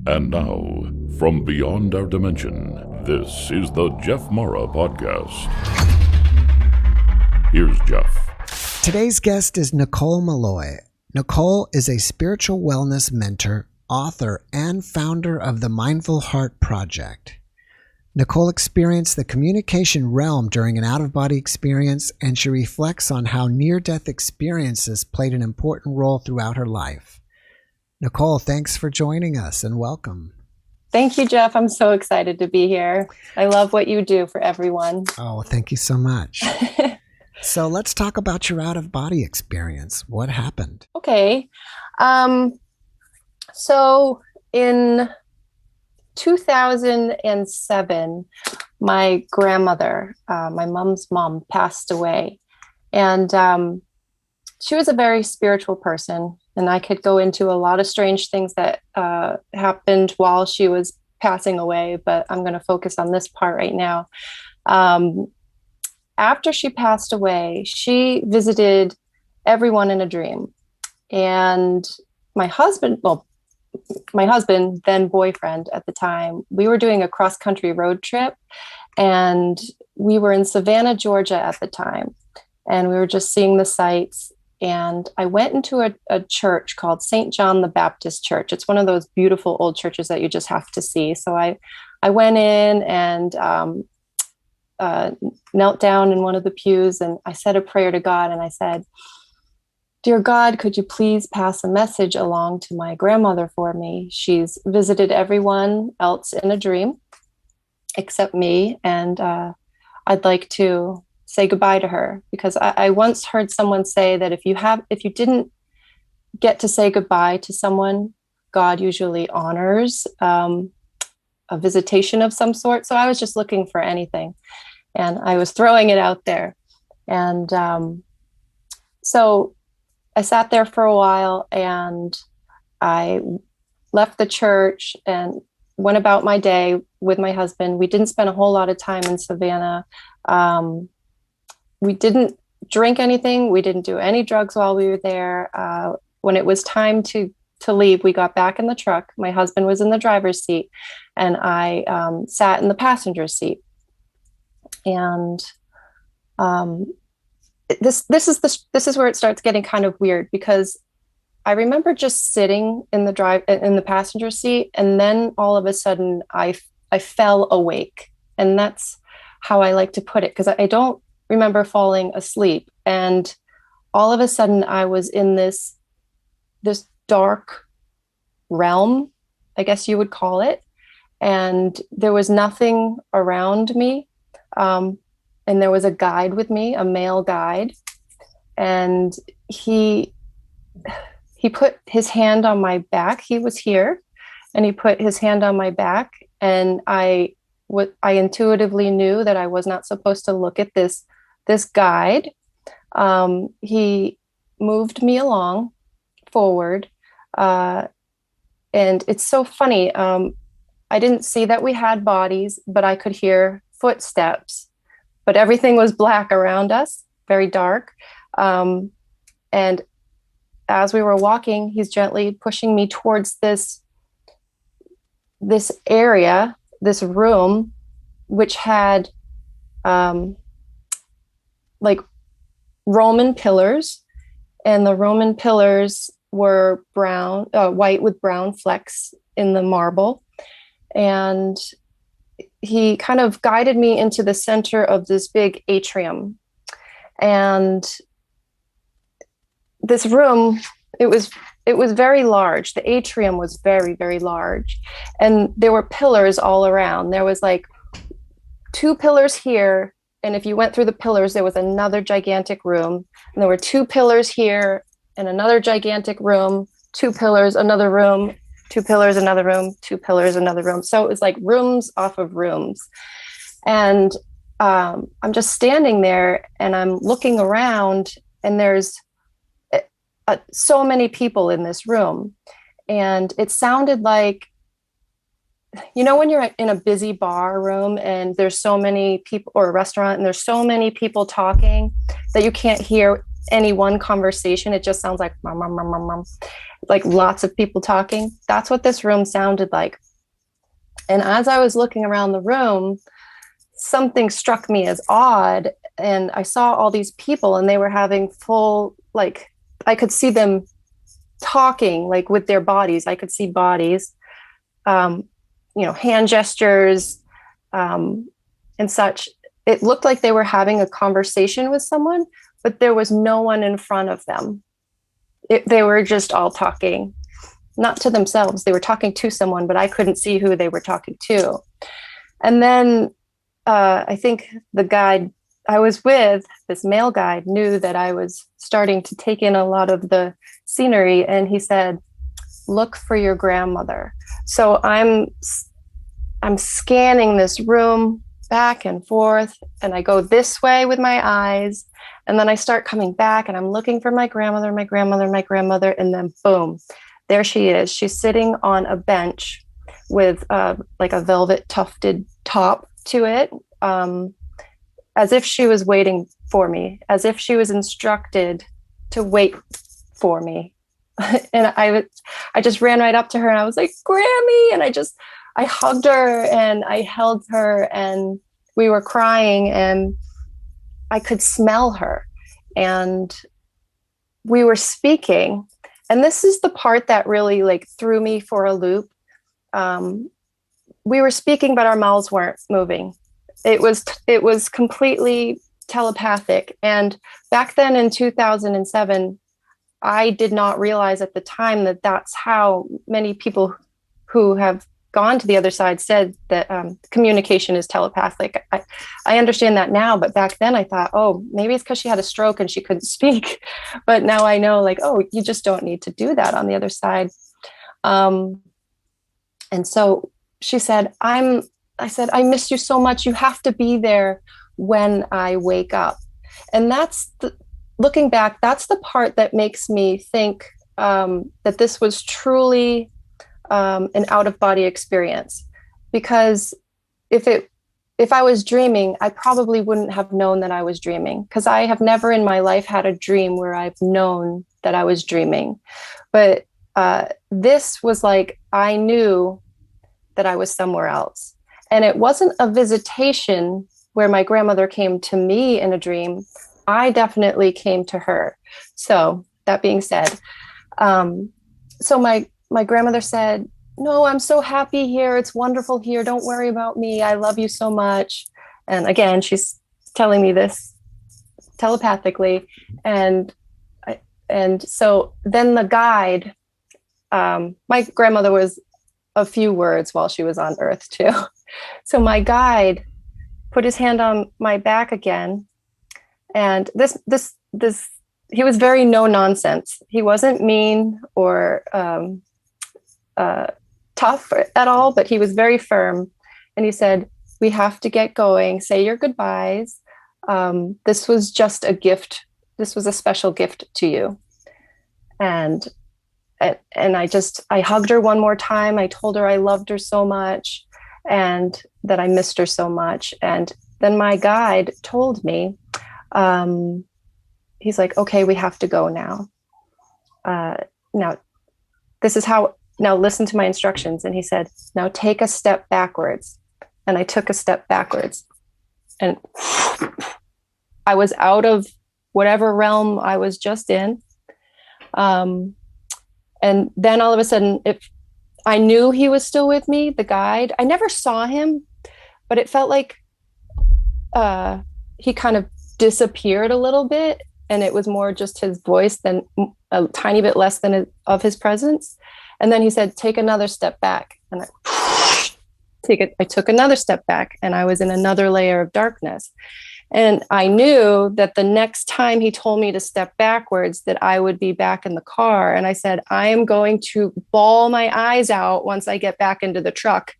And now, from beyond our dimension, this is the JeffMara podcast. Here's Jeff. Today's guest is Nicole Molloy. Nicole is a spiritual wellness mentor, author, and founder of the Mindful Heart Project. Nicole experienced the communication realm during an out-of-body experience, and she reflects on how near-death experiences played an important role throughout her life. Nicole, thanks for joining us and welcome. Thank you, Jeff. I'm so excited to be here. I love what you do for everyone. Oh, thank you so much. So let's talk about your out-of-body experience. What happened? Okay. So in 2007, my grandmother, my mom's mom, passed away. And she was a very spiritual person. And I could go into a lot of strange things that happened while she was passing away, but I'm going to focus on this part right now. After she passed away, she visited everyone in a dream. And my husband, then boyfriend at the time, we were doing a cross-country road trip, and we were in Savannah, Georgia at the time. And we were just seeing the sights. And I went into a church called St. John the Baptist Church. It's one of those beautiful old churches that you just have to see. So I went in and knelt down in one of the pews, and I said a prayer to God. And I said, "Dear God, could you please pass a message along to my grandmother for me? She's visited everyone else in a dream except me. And I'd like to say goodbye to her, because I once heard someone say that if you didn't get to say goodbye to someone, God usually honors a visitation of some sort." So I was just looking for anything, and I was throwing it out there. And so I sat there for a while, and I left the church and went about my day with my husband. We didn't spend a whole lot of time in Savannah. We didn't drink anything. We didn't do any drugs while we were there. When it was time to leave, we got back in the truck. My husband was in the driver's seat, and I sat in the passenger seat. And this is where it starts getting kind of weird, because I remember just sitting in the passenger seat, and then all of a sudden I fell awake. And that's how I like to put it, because I don't remember falling asleep. And all of a sudden I was in this dark realm, I guess you would call it. And there was nothing around me. And there was a guide with me, a male guide. And he put his hand on my back. He was here, and he put his hand on my back. And I intuitively knew that I was not supposed to look at this guide. He moved me along forward. And it's so funny. I didn't see that we had bodies, but I could hear footsteps, but everything was black around us, very dark. And as we were walking, he's gently pushing me towards this area, this room, which had like Roman pillars, and the Roman pillars were white with brown flecks in the marble. And he kind of guided me into the center of this big atrium. And this room, it was very large. The atrium was very, very large. And there were pillars all around. There was like 2 pillars here. And if you went through the pillars, there was another gigantic room. And there were 2 pillars here and another gigantic room, 2 pillars, another room, 2 pillars, another room, 2 pillars, another room. So it was like rooms off of rooms. And I'm just standing there, and I'm looking around, and there's so many people in this room. And it sounded like, you know, when you're in a busy bar room and there's so many people, or a restaurant, and there's so many people talking that you can't hear any one conversation. It just sounds like mom, mom, mom, mom, mom, like lots of people talking. That's what this room sounded like. And as I was looking around the room, something struck me as odd. And I saw all these people and they were having full, like, I could see them talking like with their bodies. I could see bodies, hand gestures, and such. It looked like they were having a conversation with someone, but there was no one in front of them. They were just all talking, not to themselves. They were talking to someone, but I couldn't see who they were talking to. And then I think the guide I was with, this male guide, knew that I was starting to take in a lot of the scenery. And he said, look for your grandmother. So I'm scanning this room back and forth, and I go this way with my eyes, and then I start coming back and I'm looking for my grandmother, my grandmother, my grandmother, and then boom, there she is. She's sitting on a bench with like a velvet tufted top to it, as if she was waiting for me, as if she was instructed to wait for me. And I just ran right up to her and I was like, Grammy, and I hugged her and I held her and we were crying and I could smell her and we were speaking. And this is the part that really like threw me for a loop. We were speaking, but our mouths weren't moving. It was completely telepathic. And back then in 2007, I did not realize at the time that that's how many people who have gone to the other side said that communication is telepathic. I understand that now, but back then I thought, oh, maybe it's because she had a stroke and she couldn't speak. But now I know, like, oh, you just don't need to do that on the other side. And so she said, I said, I miss you so much. You have to be there when I wake up. And looking back, that's the part that makes me think that this was truly an out-of-body experience, because if I was dreaming, I probably wouldn't have known that I was dreaming, because I have never in my life had a dream where I've known that I was dreaming. But this was like, I knew that I was somewhere else. And it wasn't a visitation where my grandmother came to me in a dream. I definitely came to her. So that being said, so my grandmother said, no, I'm so happy here. It's wonderful here. Don't worry about me. I love you so much. And again, she's telling me this telepathically. And so then the guide, my grandmother was a few words while she was on Earth too. So my guide put his hand on my back again. And this, he was very no nonsense. He wasn't mean or tough at all, but he was very firm. And he said, we have to get going. Say your goodbyes. This was just a gift. This was a special gift to you. And I hugged her one more time. I told her I loved her so much and that I missed her so much. And then my guide told me, he's like, okay, we have to go now. Now listen to my instructions. And he said, now take a step backwards. And I took a step backwards and I was out of whatever realm I was just in. And then all of a sudden, I knew he was still with me, the guide. I never saw him, but it felt like he kind of disappeared a little bit. And it was more just his voice than a tiny bit less than of his presence. And then he said, take another step back. And I took another step back and I was in another layer of darkness. And I knew that the next time he told me to step backwards, that I would be back in the car. And I said, I am going to bawl my eyes out once I get back into the truck.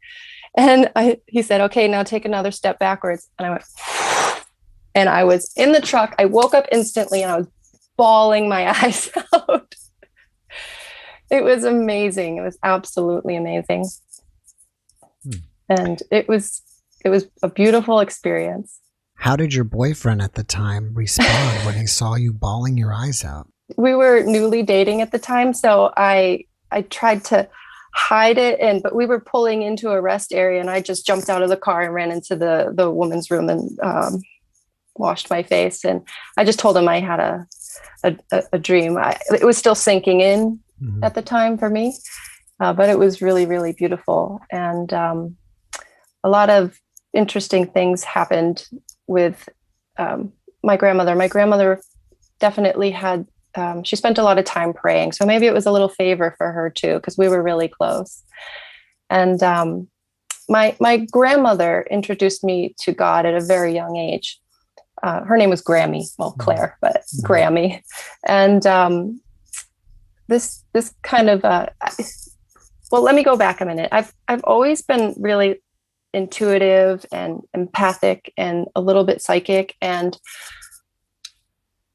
And he said, okay, now take another step backwards. And I went, and I was in the truck. I woke up instantly and I was bawling my eyes out. It was amazing. It was absolutely amazing. And it was a beautiful experience. How did your boyfriend at the time respond when he saw you bawling your eyes out? We were newly dating at the time, so I tried to hide it, but we were pulling into a rest area, and I just jumped out of the car and ran into the woman's room and washed my face. And I just told him I had a dream. It was still sinking in at the time for me, but it was really, really beautiful. And a lot of interesting things happened with my grandmother. My grandmother definitely had, she spent a lot of time praying. So maybe it was a little favor for her too, because we were really close. And my grandmother introduced me to God at a very young age. Her name was Grammy, well, Claire, but Grammy. And this kind of, well, let me go back a minute. I've always been really intuitive and empathic and a little bit psychic. And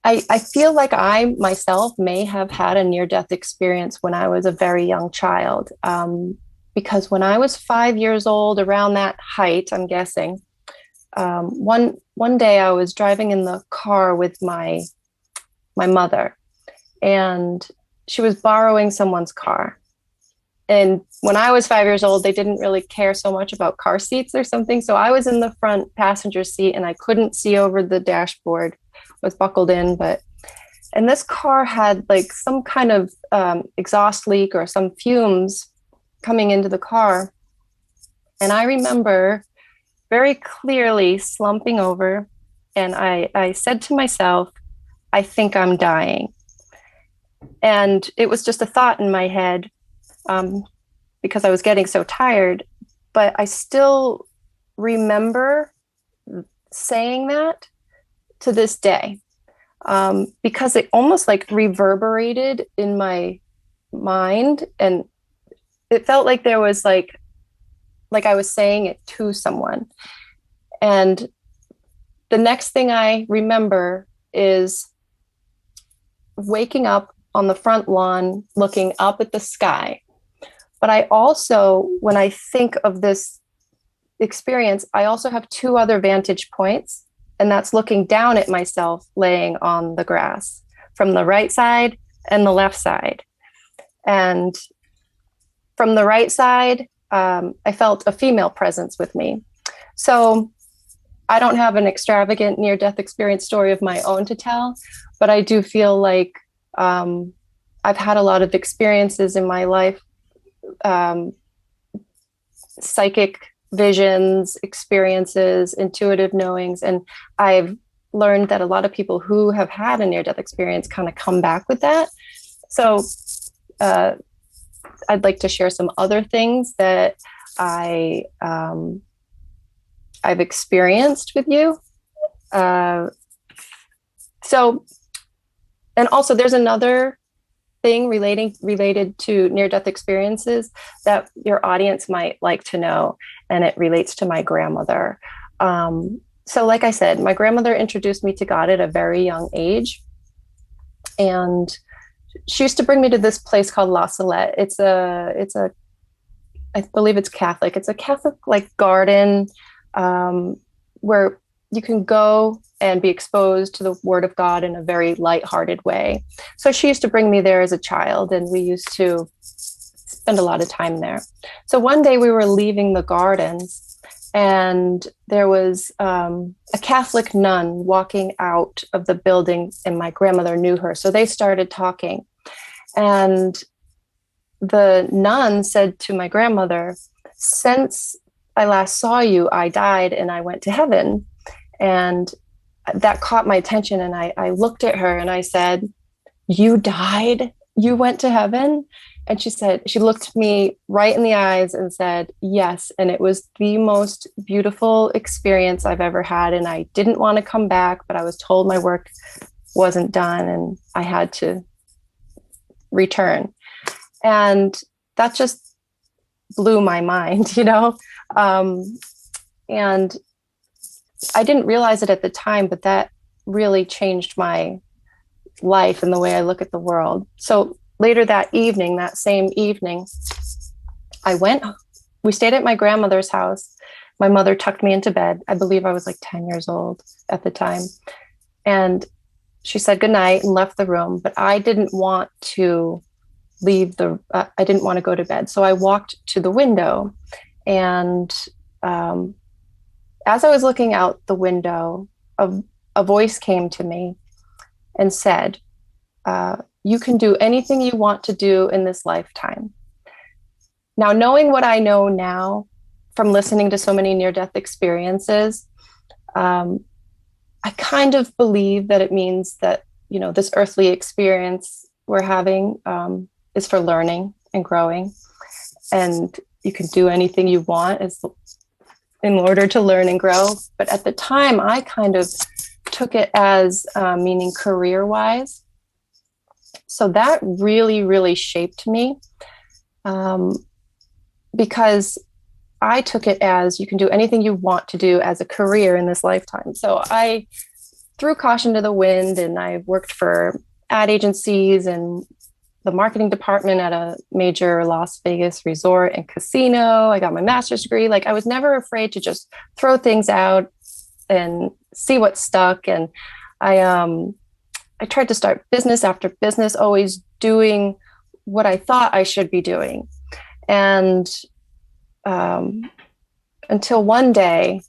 I feel like I myself may have had a near-death experience when I was a very young child. Because when I was 5 years old, around that height, I'm guessing, one day I was driving in the car with my mother, and she was borrowing someone's car. And when I was 5 years old, they didn't really care so much about car seats or something. So I was in the front passenger seat and I couldn't see over the dashboard, was buckled in, and this car had like some kind of exhaust leak or some fumes coming into the car. And I remember very clearly slumping over, and I said to myself, I think I'm dying. And it was just a thought in my head, because I was getting so tired, but I still remember saying that to this day, because it almost like reverberated in my mind, and it felt like there was like I was saying it to someone. And the next thing I remember is waking up on the front lawn, looking up at the sky. But I also, when I think of this experience, I also have two other vantage points, and that's looking down at myself laying on the grass from the right side and the left side. And from the right side, I felt a female presence with me. So I don't have an extravagant near-death experience story of my own to tell, but I do feel like I've had a lot of experiences in my life, psychic visions, experiences, intuitive knowings, and I've learned that a lot of people who have had a near-death experience kind of come back with that. So I'd like to share some other things that I've experienced with you. So, and also there's another thing related to near-death experiences that your audience might like to know, and it relates to my grandmother. So like I said, my grandmother introduced me to God at a very young age, and she used to bring me to this place called La Salette. It's a I believe it's Catholic. It's a Catholic like garden where you can go and be exposed to the Word of God in a very lighthearted way. So she used to bring me there as a child, and we used to spend a lot of time there. So one day we were leaving the gardens, and there was a Catholic nun walking out of the building, and my grandmother knew her. So they started talking, and the nun said to my grandmother, "Since I last saw you, I died and I went to heaven." And that caught my attention. And I looked at her and I said, "You died? You went to heaven?" And she looked me right in the eyes and said, "Yes." And it was the most beautiful experience I've ever had. And I didn't want to come back, but I was told my work wasn't done and I had to return. And that just blew my mind, and I didn't realize it at the time, but that really changed my life and the way I look at the world. So later that same evening, we stayed at my grandmother's house, my mother tucked me into bed. I believe I was like 10 years old at the time. And she said goodnight and left the room, but I didn't want to I didn't want to go to bed. So I walked to the window, and as I was looking out the window, a voice came to me and said, you can do anything you want to do in this lifetime. Now, knowing what I know now from listening to so many near-death experiences, I kind of believe that it means that, this earthly experience we're having is for learning and growing. And you can do anything you want in order to learn and grow. But at the time, I kind of took it as meaning career-wise. So that really, really shaped me, because I took it as you can do anything you want to do as a career in this lifetime. So I threw caution to the wind, and I worked for ad agencies and the marketing department at a major Las Vegas resort and casino. I got my master's degree. Like, I was never afraid to just throw things out and see what stuck. And I tried to start business after business, always doing what I thought I should be doing. And until one day,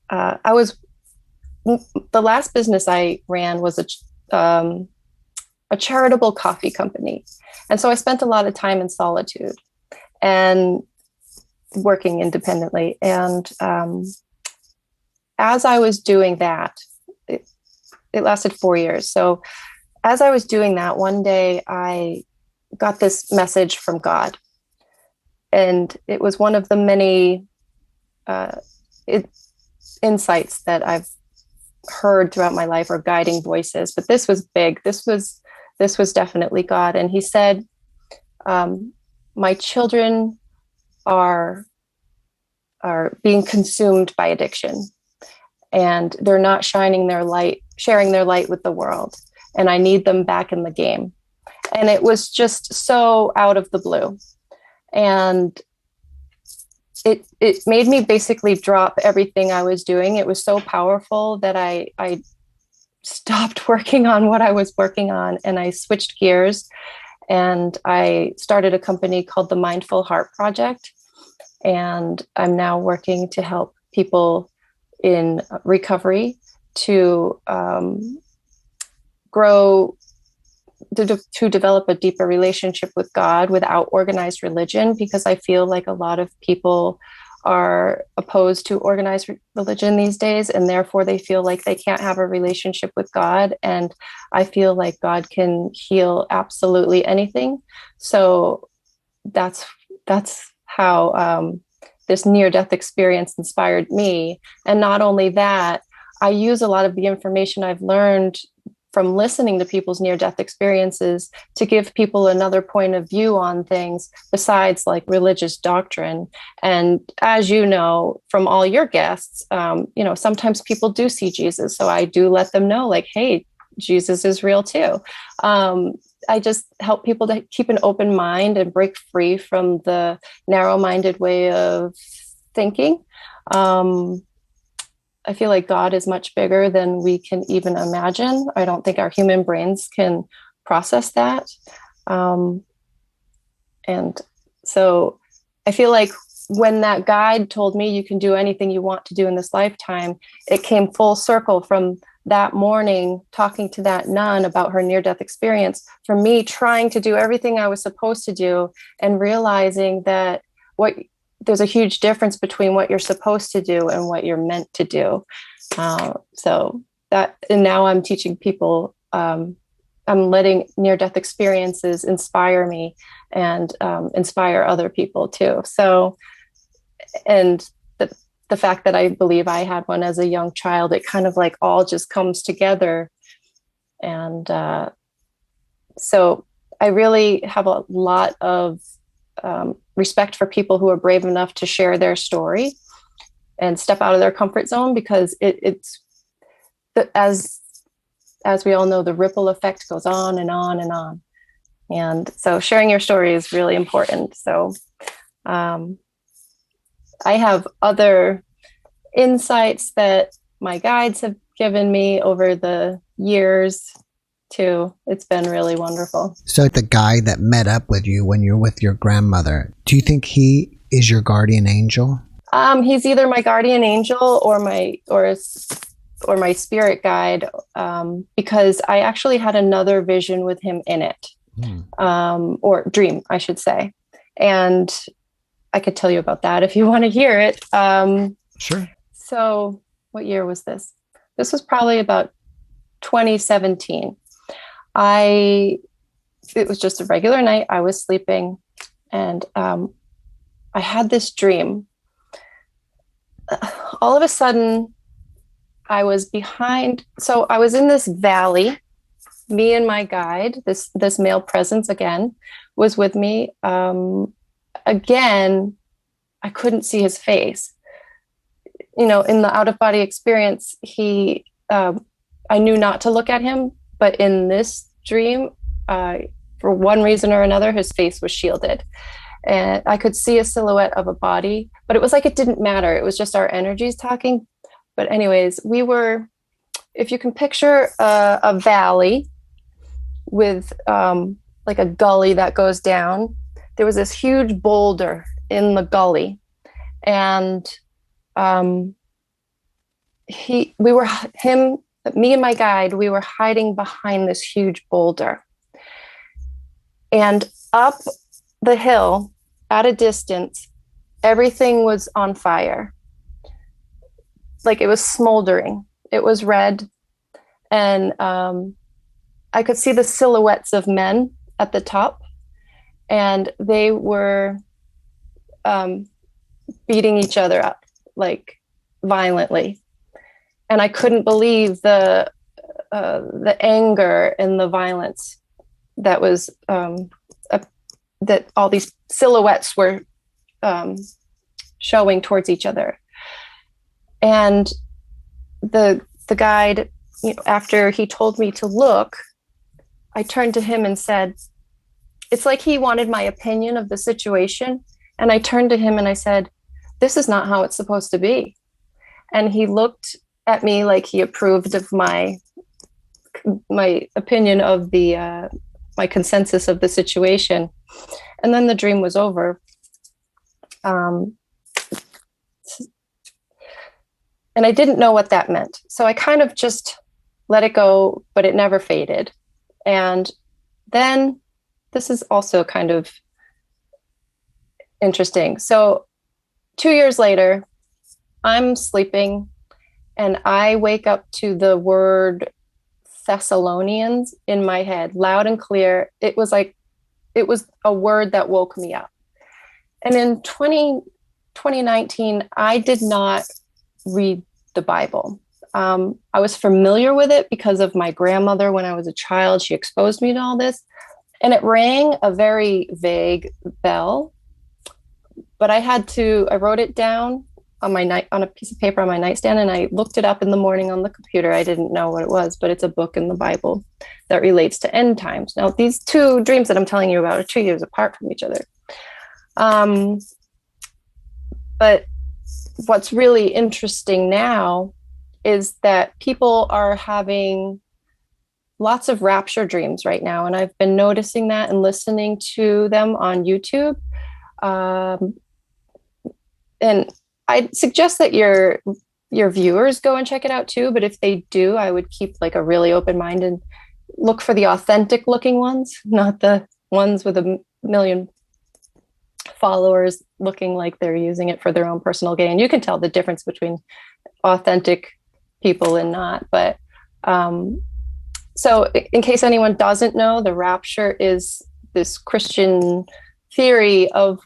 the last business I ran was a charitable coffee company. And so I spent a lot of time in solitude and working independently. And as I was doing that, it lasted 4 years. So as I was doing that, one day I got this message from God. And it was one of the many insights that I've heard throughout my life, or guiding voices. But this was big. This was definitely God. And he said, my children are being consumed by addiction, and they're not sharing their light with the world. And I need them back in the game. And it was just so out of the blue. And it made me basically drop everything I was doing. It was so powerful that I stopped working on what I was working on, and I switched gears, and I started a company called the Mindful Heart Project. And I'm now working to help people in recovery to grow, to develop a deeper relationship with God without organized religion, because I feel like a lot of people are opposed to organized religion these days, and therefore they feel like they can't have a relationship with God. And I feel like God can heal absolutely anything. So that's how this near-death experience inspired me. And not only that, I use a lot of the information I've learned from listening to people's near-death experiences to give people another point of view on things besides like religious doctrine. And as you know, from all your guests, sometimes people do see Jesus. So I do let them know, like, hey, Jesus is real too. I just help people to keep an open mind and break free from the narrow-minded way of thinking. I feel like God is much bigger than we can even imagine. I don't think our human brains can process that. And so I feel like when that guide told me you can do anything you want to do in this lifetime, it came full circle from that morning talking to that nun about her near-death experience, for me trying to do everything I was supposed to do and realizing that there's a huge difference between what you're supposed to do and what you're meant to do. So that, and now I'm teaching people, I'm letting near-death experiences inspire me and inspire other people too. So, and the fact that I believe I had one as a young child, it kind of like all just comes together. And so I really have a lot of respect for people who are brave enough to share their story and step out of their comfort zone, because it's as we all know, the ripple effect goes on and on and on. And so sharing your story is really important. So I have other insights that my guides have given me over the years too. It's been really wonderful. So the guy that met up with you when you're with your grandmother, do you think he is your guardian angel? He's either my guardian angel or my spirit guide, because I actually had another vision with him in it, or dream, I should say. And I could tell you about that if you want to hear it. Sure. So what year was this? This was probably about 2017. It was just a regular night. I was sleeping, and I had this dream. All of a sudden, I was behind. So I was in this valley. Me and my guide, this male presence again, was with me. Again, I couldn't see his face. In the out-of-body experience, I knew not to look at him, but in this dream, for one reason or another, his face was shielded. And I could see a silhouette of a body, but it was like it didn't matter. It was just our energies talking. But anyways, we were, if you can picture a valley with like a gully that goes down, there was this huge boulder in the gully. And me and my guide, we were hiding behind this huge boulder. And up the hill at a distance, everything was on fire. Like it was smoldering. It was red. And I could see the silhouettes of men at the top. And they were beating each other up, like violently. And I couldn't believe the anger and the violence that was that all these silhouettes were showing towards each other. And the guide, after he told me to look, I turned to him and said, it's like he wanted my opinion of the situation. And I turned to him and I said, this is not how it's supposed to be. And he looked at me like he approved of my opinion of the my consensus of the situation. And then the dream was over. And I didn't know what that meant. So I kind of just let it go, but it never faded. And then this is also kind of interesting. So 2 years later, I'm sleeping and I wake up to the word Thessalonians in my head, loud and clear. It was a word that woke me up. And in 2019, I did not read the Bible. I was familiar with it because of my grandmother when I was a child. She exposed me to all this. And it rang a very vague bell. But I wrote it down on a piece of paper on my nightstand, and I looked it up in the morning on the computer. I didn't know what it was, but it's a book in the Bible that relates to end times. Now, these two dreams that I'm telling you about are 2 years apart from each other. But what's really interesting now is that people are having lots of rapture dreams right now. And I've been noticing that and listening to them on YouTube. And I'd suggest that your viewers go and check it out too. But if they do, I would keep like a really open mind and look for the authentic looking ones, not the ones with a million followers looking like they're using it for their own personal gain. You can tell the difference between authentic people and not. But so in case anyone doesn't know, the rapture is this Christian theory of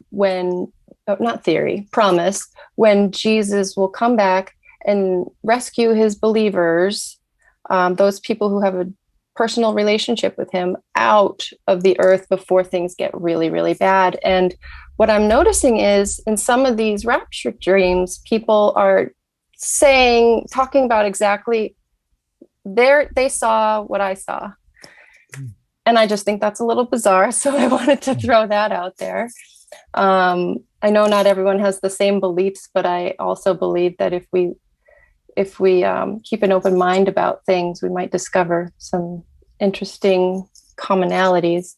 promise, when Jesus will come back and rescue his believers, those people who have a personal relationship with him, out of the earth before things get really, really bad. And what I'm noticing is in some of these rapture dreams, people are talking about exactly they saw what I saw. And I just think that's a little bizarre. So I wanted to throw that out there. And I know not everyone has the same beliefs, but I also believe that if we keep an open mind about things, we might discover some interesting commonalities.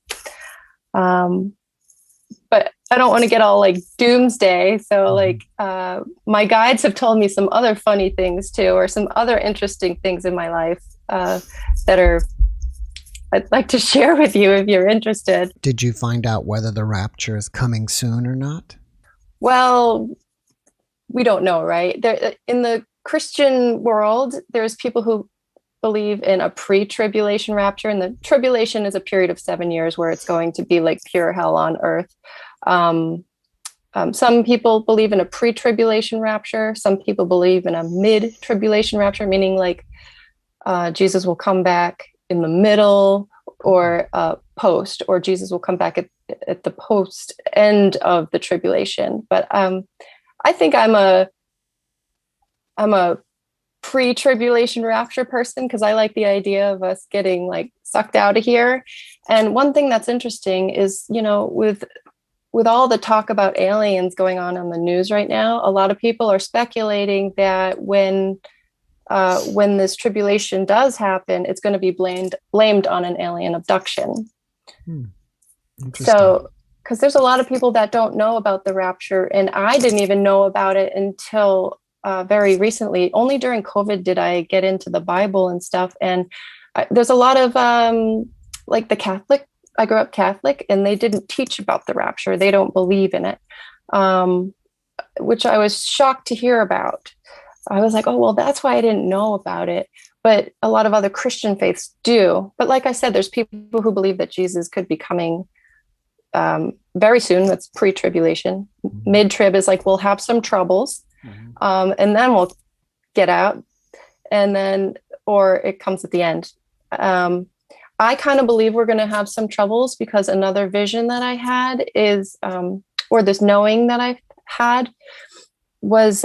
But I don't want to get all like doomsday. So like my guides have told me some other funny things too, or some other interesting things in my life that I'd like to share with you if you're interested. Did you find out whether the rapture is coming soon or not? Well, we don't know, right? There, in the Christian world, there's people who believe in a pre-tribulation rapture, and the tribulation is a period of 7 years where it's going to be like pure hell on earth. Some people believe in a pre-tribulation rapture. Some people believe in a mid-tribulation rapture, meaning like Jesus will come back in the middle, or post, or Jesus will come back at the post end of the tribulation. But I think I'm a pre-tribulation rapture person, because I like the idea of us getting like sucked out of here. And one thing that's interesting is, you know, with all the talk about aliens going on the news right now, a lot of people are speculating that when this tribulation does happen, it's going to be blamed on an alien abduction. So, because there's a lot of people that don't know about the rapture, and I didn't even know about it until very recently. Only during COVID did I get into the Bible and stuff. And there's a lot of like the Catholic. I grew up Catholic, and they didn't teach about the rapture. They don't believe in it, which I was shocked to hear about. I was like, oh, well, that's why I didn't know about it. But a lot of other Christian faiths do. But like I said, there's people who believe that Jesus could be coming very soon. That's pre-tribulation. Mid-trib is like, we'll have some troubles, and then we'll get out. And then, or it comes at the end. I kind of believe we're going to have some troubles, because another vision that I had is, or this knowing that I had was,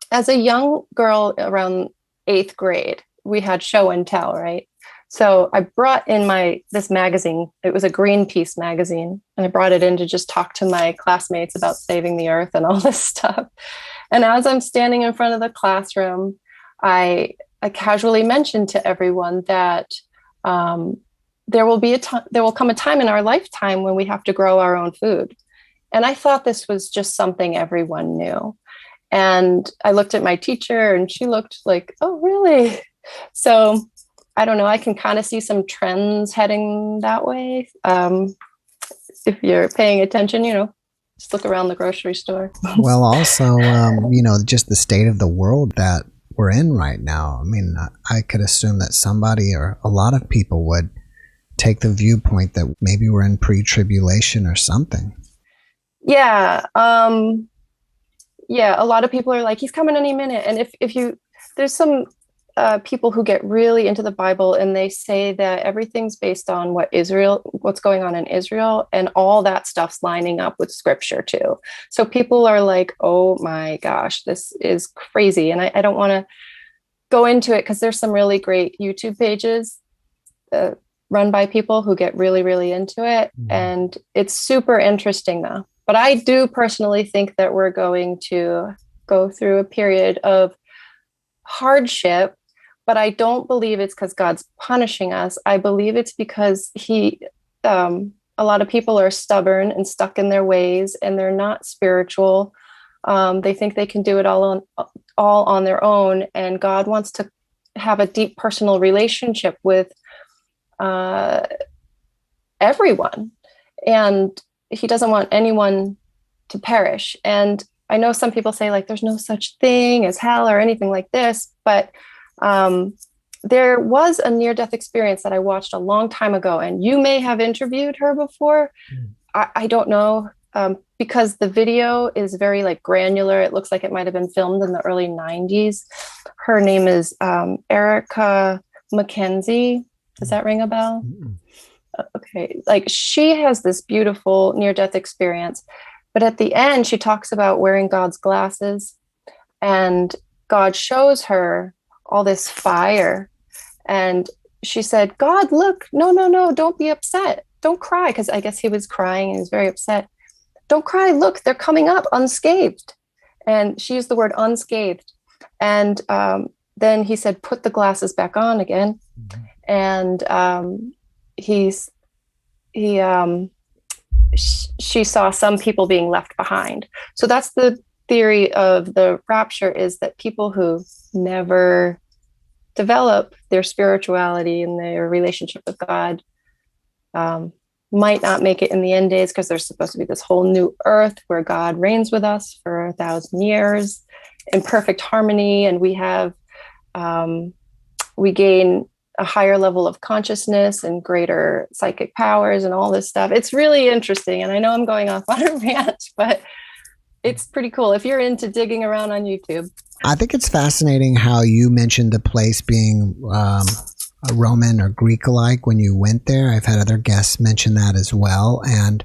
as a young girl around 8th grade, we had show and tell, right? So I brought in this magazine. It was a Greenpeace magazine, and I brought it in to just talk to my classmates about saving the earth and all this stuff. And as I'm standing in front of the classroom, I casually mentioned to everyone that there will come a time in our lifetime when we have to grow our own food. And I thought this was just something everyone knew. And I looked at my teacher, and she looked like, oh, really? So I don't know. I can kind of see some trends heading that way. If you're paying attention, you know, just look around the grocery store. Well, also, you know, just the state of the world that we're in right now. I mean, I could assume that somebody, or a lot of people, would take the viewpoint that maybe we're in pre-tribulation or something. Yeah. Yeah. A lot of people are like, he's coming any minute. And there's some people who get really into the Bible, and they say that everything's based on what's going on in Israel, and all that stuff's lining up with scripture too. So people are like, oh my gosh, this is crazy. And I don't want to go into it, because there's some really great YouTube pages run by people who get really, really into it. And it's super interesting though. But I do personally think that we're going to go through a period of hardship, but I don't believe it's because God's punishing us. I believe it's because a lot of people are stubborn and stuck in their ways, and they're not spiritual. They think they can do it all on their own. And God wants to have a deep personal relationship with everyone. And he doesn't want anyone to perish. And I know some people say like, there's no such thing as hell or anything like this, but there was a near-death experience that I watched a long time ago, and you may have interviewed her before. I don't know, because the video is very like granular. It looks like it might've been filmed in the early 90s. Her name is Erica McKenzie. Does that ring a bell? Okay. Like, she has this beautiful near-death experience, but at the end, she talks about wearing God's glasses, and God shows her all this fire. And she said, God, look, no, don't be upset. Don't cry. Because I guess he was crying and he was very upset. don't cry. Look, they're coming up unscathed. And she used the word unscathed. And then he said, put the glasses back on again. Mm-hmm. And she saw some people being left behind. So that's the theory of the rapture, is that people who never develop their spirituality and their relationship with God might not make it in the end days, because there's supposed to be this whole new earth where God reigns with us for 1,000 years in perfect harmony. And we gain a higher level of consciousness and greater psychic powers and all this stuff. It's really interesting. And I know I'm going off on a rant, but it's pretty cool if you're into digging around on YouTube. I think it's fascinating how you mentioned the place being a Roman or Greek-alike when you went there. I've had other guests mention that as well. And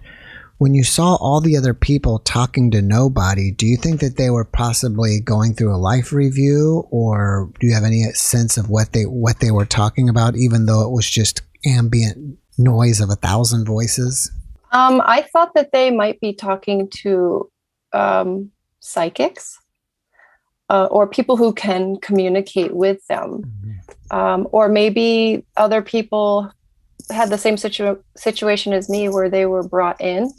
when you saw all the other people talking to nobody, do you think that they were possibly going through a life review, or do you have any sense of what they were talking about, even though it was just ambient noise of 1,000 voices? I thought that they might be talking to psychics or people who can communicate with them. Mm-hmm. Or maybe other people had the same situation as me where they were brought in.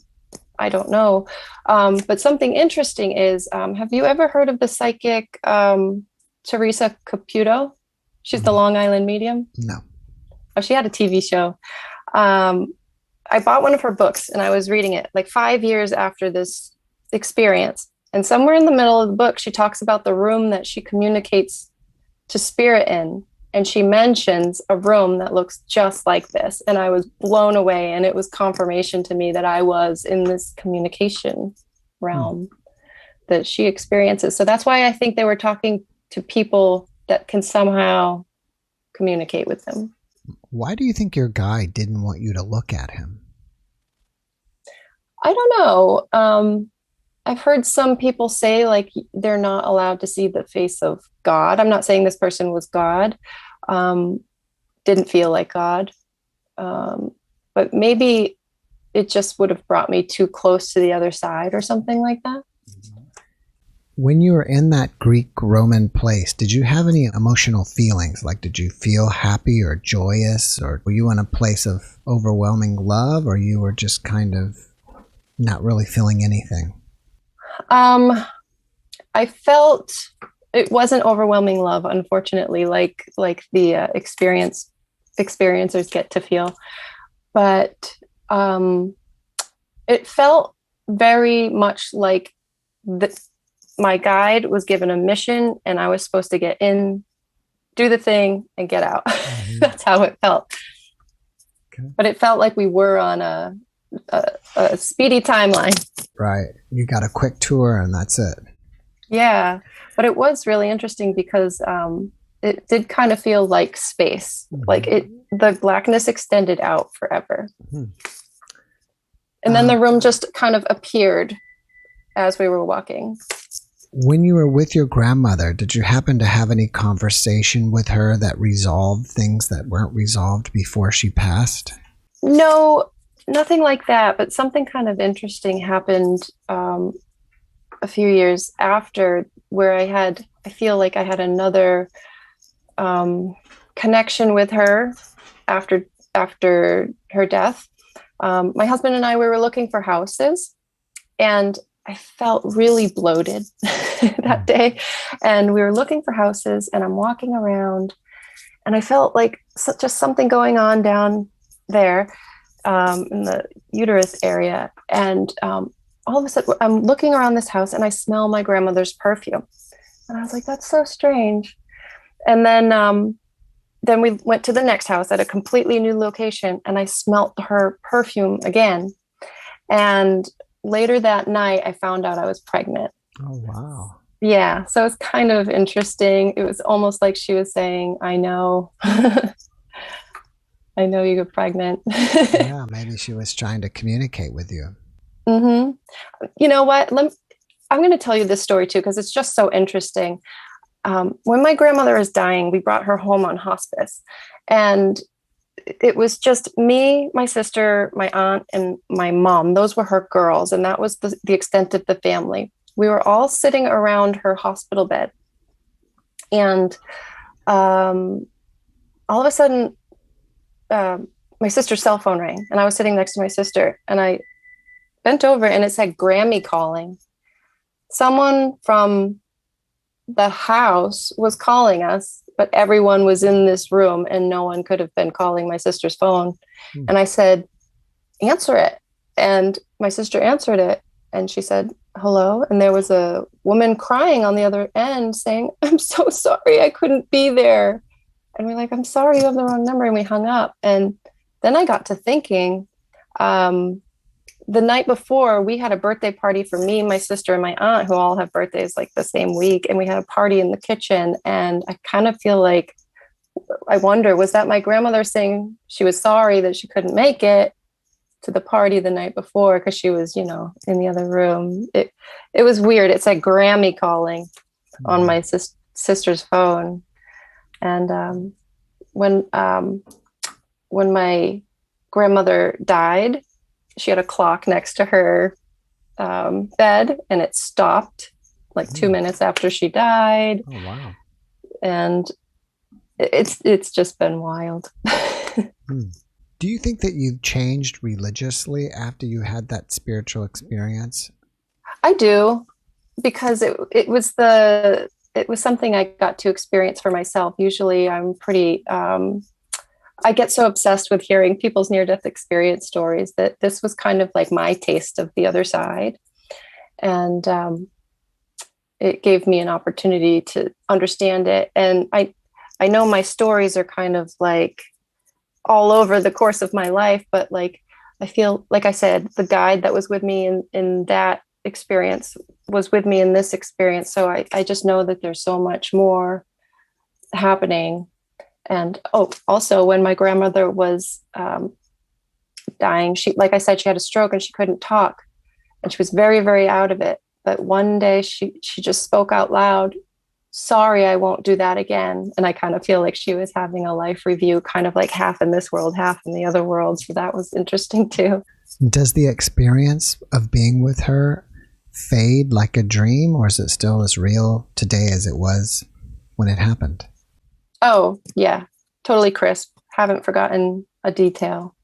I don't know. But something interesting is, have you ever heard of the psychic Teresa Caputo? She's the Long Island medium. No. Oh, she had a TV show. I bought one of her books and I was reading it like 5 years after this experience. And somewhere in the middle of the book, she talks about the room that she communicates to spirit in. And she mentions a room that looks just like this. And I was blown away. And it was confirmation to me that I was in this communication realm that she experiences. So that's why I think they were talking to people that can somehow communicate with them. Why do you think your guide didn't want you to look at him? I don't know. I've heard some people say like they're not allowed to see the face of God. I'm not saying this person was God, didn't feel like God, but maybe it just would have brought me too close to the other side or something like that. When you were in that Greek-Roman place, did you have any emotional feelings? Like, did you feel happy or joyous, or were you in a place of overwhelming love, or you were just kind of not really feeling anything? I felt it wasn't overwhelming love, unfortunately, like the experiencers get to feel, but it felt very much like my guide was given a mission and I was supposed to get in, do the thing, and get out. Mm-hmm. That's how it felt. Okay. But it felt like we were on a speedy timeline. Right. You got a quick tour and that's it. Yeah. But it was really interesting because it did kind of feel like space. Mm-hmm. Like the blackness extended out forever. Mm-hmm. And then the room just kind of appeared as we were walking. When you were with your grandmother, did you happen to have any conversation with her that resolved things that weren't resolved before she passed? No, nothing like that. But something kind of interesting happened a few years after, where I feel like I had another connection with her after her death. My husband and I, we were looking for houses, and I felt really bloated that day. And we were looking for houses, and I'm walking around, and I felt like just something going on down there in the uterus area. And all of a sudden, I'm looking around this house, and I smell my grandmother's perfume. And I was like, that's so strange. And then we went to the next house at a completely new location, and I smelt her perfume again. And later that night, I found out I was pregnant. Oh, wow. Yeah. So it's kind of interesting. It was almost like she was saying, I know. I know you got pregnant. Yeah, maybe she was trying to communicate with you. Mm-hmm. You know what? I'm going to tell you this story too, because it's just so interesting. When my grandmother was dying, we brought her home on hospice. And it was just me, my sister, my aunt, and my mom. Those were her girls, and that was the extent of the family. We were all sitting around her hospital bed, and all of a sudden, my sister's cell phone rang, and I was sitting next to my sister, and I bent over, and it said Grammy calling. Someone from the house was calling us, but everyone was in this room and no one could have been calling my sister's phone. And I said, answer it. And my sister answered it, and she said, hello. And there was a woman crying on the other end saying, I'm so sorry, I couldn't be there. And we're like, I'm sorry, you have the wrong number. And we hung up. And then I got to thinking, the night before, we had a birthday party for me, my sister, and my aunt, who all have birthdays like the same week. And we had a party in the kitchen. And I kind of feel like, I wonder, was that my grandmother saying she was sorry that she couldn't make it to the party the night before because she was, in the other room? It was weird. It said Grammy calling on my sister's phone. And when my grandmother died, she had a clock next to her bed, and it stopped like 2 minutes after she died. Oh, wow. And it's just been wild. Do you think that you've changed religiously after you had that spiritual experience? I do, because it was something I got to experience for myself. Usually I'm pretty, I get so obsessed with hearing people's near-death experience stories that this was kind of like my taste of the other side. And it gave me an opportunity to understand it. And I know my stories are kind of like all over the course of my life, but like, I feel, like I said, the guide that was with me in that experience was with me in this experience. So I just know that there's so much more happening. And also when my grandmother was dying, she, like I said, she had a stroke and she couldn't talk, and she was very, very out of it. But one day she just spoke out loud, sorry, I won't do that again. And I kind of feel like she was having a life review, kind of like half in this world, half in the other world. So that was interesting too. Does the experience of being with her fade like a dream, or is it still as real today as it was when it happened? Oh, yeah, totally crisp. Haven't forgotten a detail.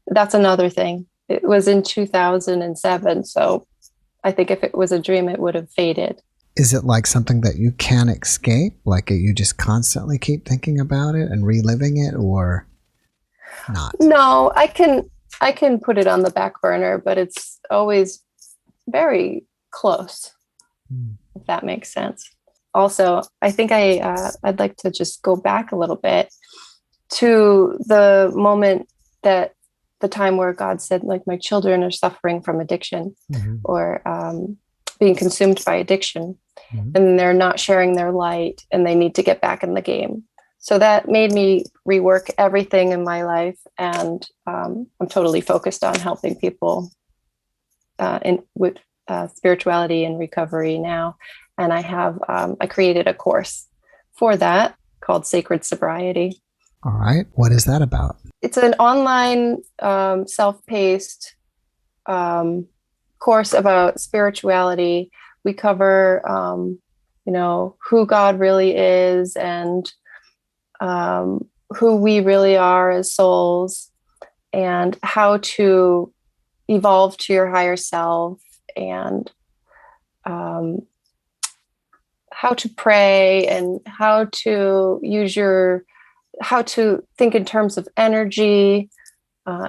That's another thing. It was in 2007. So I think if it was a dream, it would have faded. Is it like something that you can't escape? Like you just constantly keep thinking about it and reliving it, or not? No, I can put it on the back burner, but it's always very close, if that makes sense. Also, I think I'd like to just go back a little bit to the moment that the time where God said, like, my children are suffering from addiction or being consumed by addiction, and they're not sharing their light and they need to get back in the game. So that made me rework everything in my life. And I'm totally focused on helping people with spirituality and recovery now. And I have, I created a course for that called Sacred Sobriety. All right. What is that about? It's an online, self-paced course about spirituality. We cover, who God really is and who we really are as souls, and how to evolve to your higher self, and how to pray, and how to how to think in terms of energy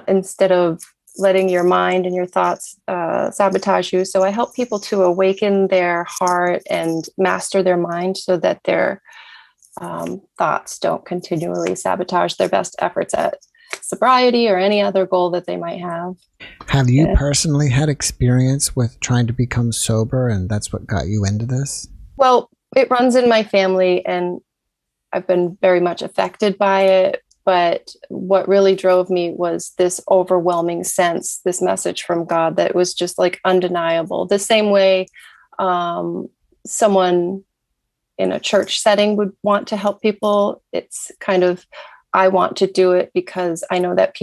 instead of letting your mind and your thoughts sabotage you. So I help people to awaken their heart and master their mind so that their thoughts don't continually sabotage their best efforts at sobriety or any other goal that they might have. Have you personally had experience with trying to become sober, and that's what got you into this? Well, it runs in my family, and I've been very much affected by it. But what really drove me was this overwhelming sense, this message from God that was just like undeniable. The same way someone in a church setting would want to help people. It's kind of I want to do it because I know that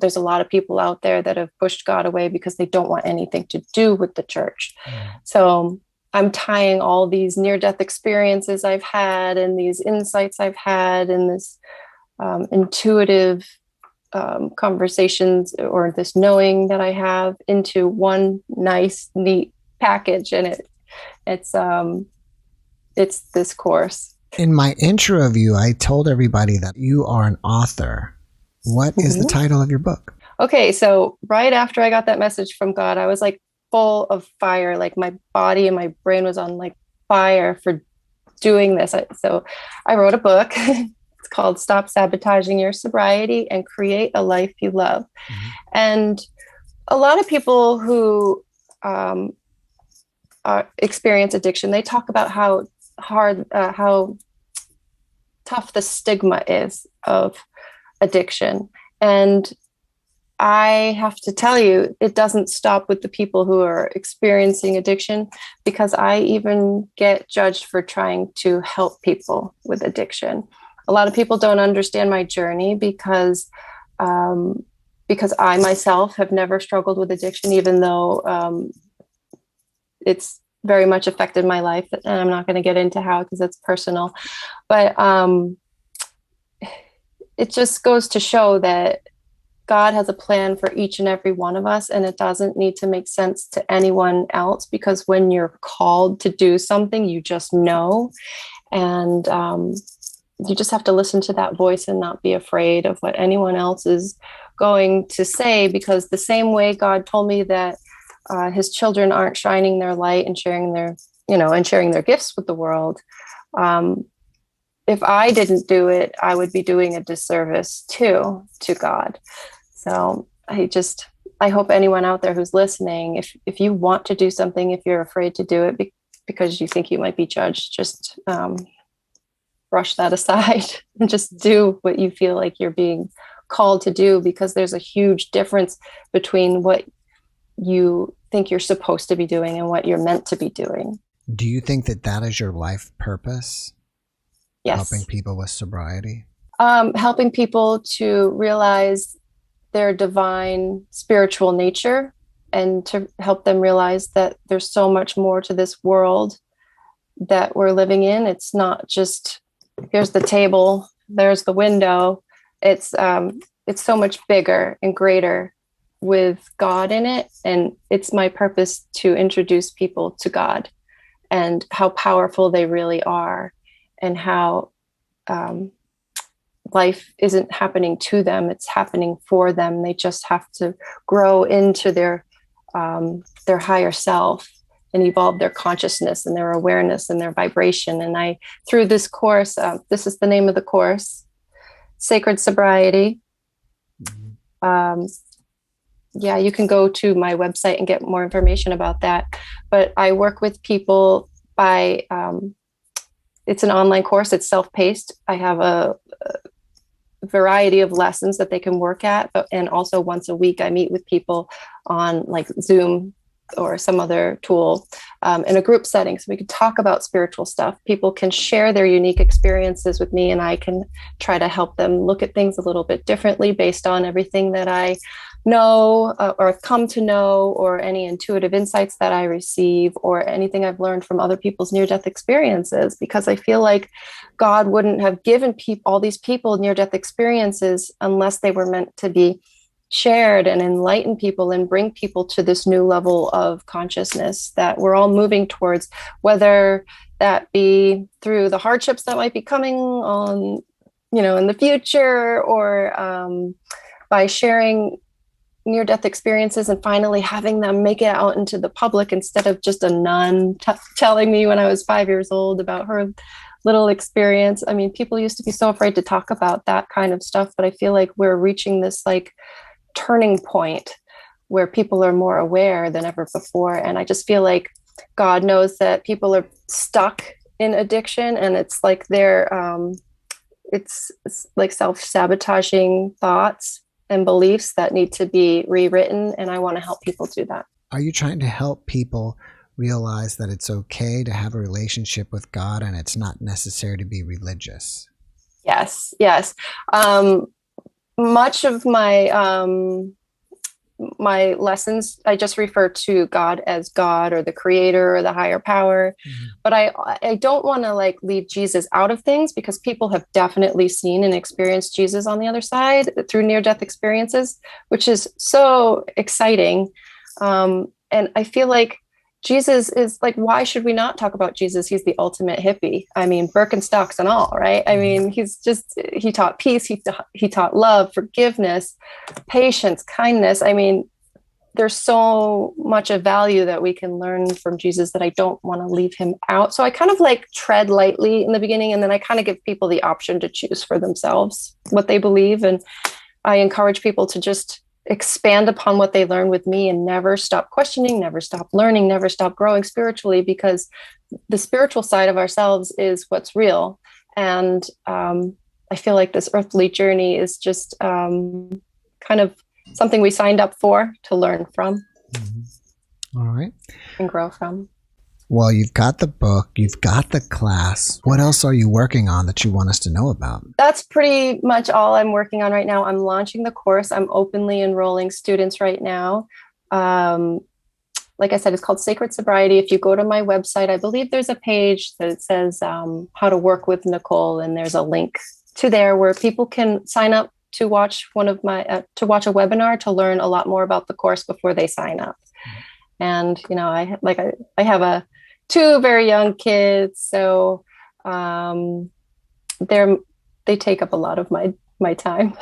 there's a lot of people out there that have pushed God away because they don't want anything to do with the church. So I'm tying all these near-death experiences I've had and these insights I've had and this intuitive conversations or this knowing that I have into one nice, neat package. And it's this course. In my intro of you, I told everybody that you are an author. What is the title of your book? Okay, so right after I got that message from God, I was like full of fire. Like my body and my brain was on like fire for doing this. So I wrote a book. It's called Stop Sabotaging Your Sobriety and Create a Life You Love. And a lot of people who experience addiction, they talk about how tough the stigma is of addiction. And I have to tell you, it doesn't stop with the people who are experiencing addiction, because I even get judged for trying to help people with addiction. A lot of people don't understand my journey because I myself have never struggled with addiction, even though it's very much affected my life. And I'm not going to get into how, because it's personal, but it just goes to show that God has a plan for each and every one of us, and it doesn't need to make sense to anyone else, because when you're called to do something, you just know, and you just have to listen to that voice and not be afraid of what anyone else is going to say, because the same way God told me that his children aren't shining their light and sharing their gifts with the world. If I didn't do it, I would be doing a disservice to God. So I hope anyone out there who's listening, if you want to do something, if you're afraid to do it because you think you might be judged, just brush that aside and just do what you feel like you're being called to do, because there's a huge difference between what you think you're supposed to be doing and what you're meant to be doing. Do you think that is your life purpose? Yes. Helping people with sobriety? Helping people to realize their divine spiritual nature, and to help them realize that there's so much more to this world that we're living in. It's not just, here's the table, there's the window. It's so much bigger and greater with God in it. And it's my purpose to introduce people to God and how powerful they really are, and how life isn't happening to them, it's happening for them. They just have to grow into their higher self and evolve their consciousness and their awareness and their vibration. And through this course, this is the name of the course, Sacred Sobriety. You can go to my website and get more information about that. But I work with people by, it's an online course, it's self-paced. I have a variety of lessons that they can work at, and also once a week I meet with people on like Zoom or some other tool in a group setting, so we can talk about spiritual stuff. People can share their unique experiences with me, and I can try to help them look at things a little bit differently based on everything that I know or come to know, or any intuitive insights that I receive, or anything I've learned from other people's near-death experiences, because I feel like God wouldn't have given all these people near-death experiences unless they were meant to be shared and enlighten people and bring people to this new level of consciousness that we're all moving towards, whether that be through the hardships that might be coming on, in the future, or by sharing near-death experiences and finally having them make it out into the public, instead of just a nun telling me when I was 5 years old about her little experience. I mean, people used to be so afraid to talk about that kind of stuff, but I feel like we're reaching this like turning point where people are more aware than ever before. And I just feel like God knows that people are stuck in addiction, and it's like it's like self-sabotaging thoughts and beliefs that need to be rewritten. And I want to help people do that. Are you trying to help people realize that it's okay to have a relationship with God, and it's not necessary to be religious? Yes, yes. Much of my lessons, I just refer to God as God or the creator or the higher power. But I don't want to like leave Jesus out of things, because people have definitely seen and experienced Jesus on the other side through near-death experiences, which is so exciting. And I feel like Jesus is like, why should we not talk about Jesus? He's the ultimate hippie. I mean, Birkenstocks and all, right? I mean, he taught peace. He taught love, forgiveness, patience, kindness. I mean, there's so much of value that we can learn from Jesus that I don't want to leave him out. So I kind of like tread lightly in the beginning, and then I kind of give people the option to choose for themselves what they believe. And I encourage people to just expand upon what they learn with me and never stop questioning, never stop learning, never stop growing spiritually, because the spiritual side of ourselves is what's real. And I feel like this earthly journey is just kind of something we signed up for to learn from. All right. And grow from. Well, you've got the book, you've got the class. What else are you working on that you want us to know about? That's pretty much all I'm working on right now. I'm launching the course. I'm openly enrolling students right now. Like I said, it's called Sacred Sobriety. If you go to my website, I believe there's a page that says how to work with Nicole, and there's a link to there where people can sign up to watch to watch a webinar to learn a lot more about the course before they sign up. And I have two very young kids, so they take up a lot of my time.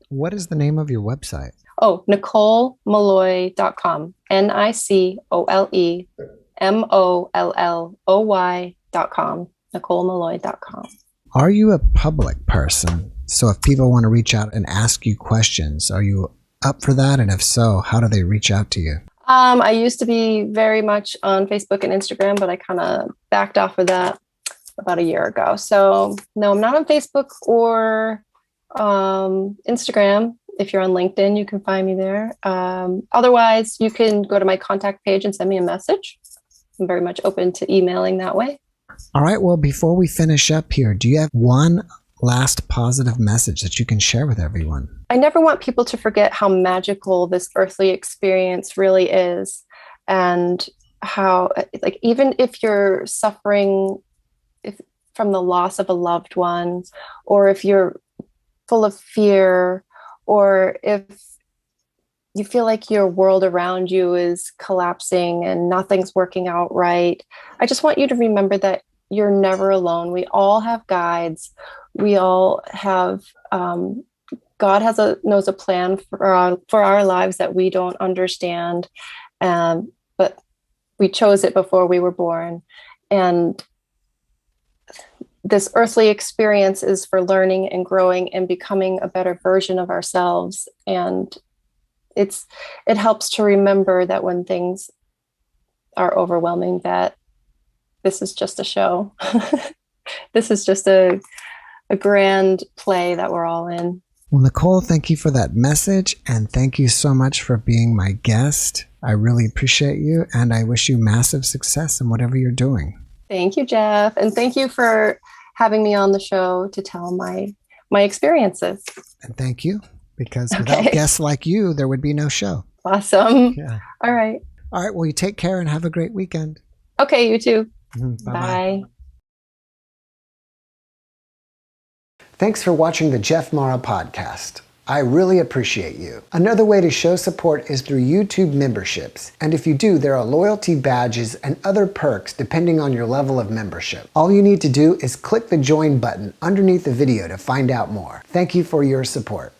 What is the name of your website? Oh, NicoleMolloy.com. NicoleMolloy.com. NicoleMolloy.com. Are you a public person? So if people want to reach out and ask you questions, are you up for that? And if so, how do they reach out to you? I used to be very much on Facebook and Instagram, but I kind of backed off of that about a year ago. So no, I'm not on Facebook or Instagram. If you're on LinkedIn, you can find me there. Otherwise, you can go to my contact page and send me a message. I'm very much open to emailing that way. All right. Well, before we finish up here, do you have one last positive message that you can share with everyone? I never want people to forget how magical this earthly experience really is, and how, like, even if you're suffering from the loss of a loved one, or if you're full of fear, or if you feel like your world around you is collapsing and nothing's working out right, I just want you to remember that you're never alone. We all have guides. We all have, God knows a plan for our lives that we don't understand. But we chose it before we were born. And this earthly experience is for learning and growing and becoming a better version of ourselves. And it helps to remember that when things are overwhelming, that this is just a show. This is just a grand play that we're all in. Well, Nicole, thank you for that message, and thank you so much for being my guest. I really appreciate you, and I wish you massive success in whatever you're doing. Thank you, Jeff, and thank you for having me on the show to tell my experiences. And thank you, because without guests like you, there would be no show. Awesome. Yeah. All right. All right. Well, you take care and have a great weekend. Okay, you too. Bye-bye. Bye. Thanks for watching the JeffMara podcast. I really appreciate you. Another way to show support is through YouTube memberships. And if you do, there are loyalty badges and other perks depending on your level of membership. All you need to do is click the join button underneath the video to find out more. Thank you for your support.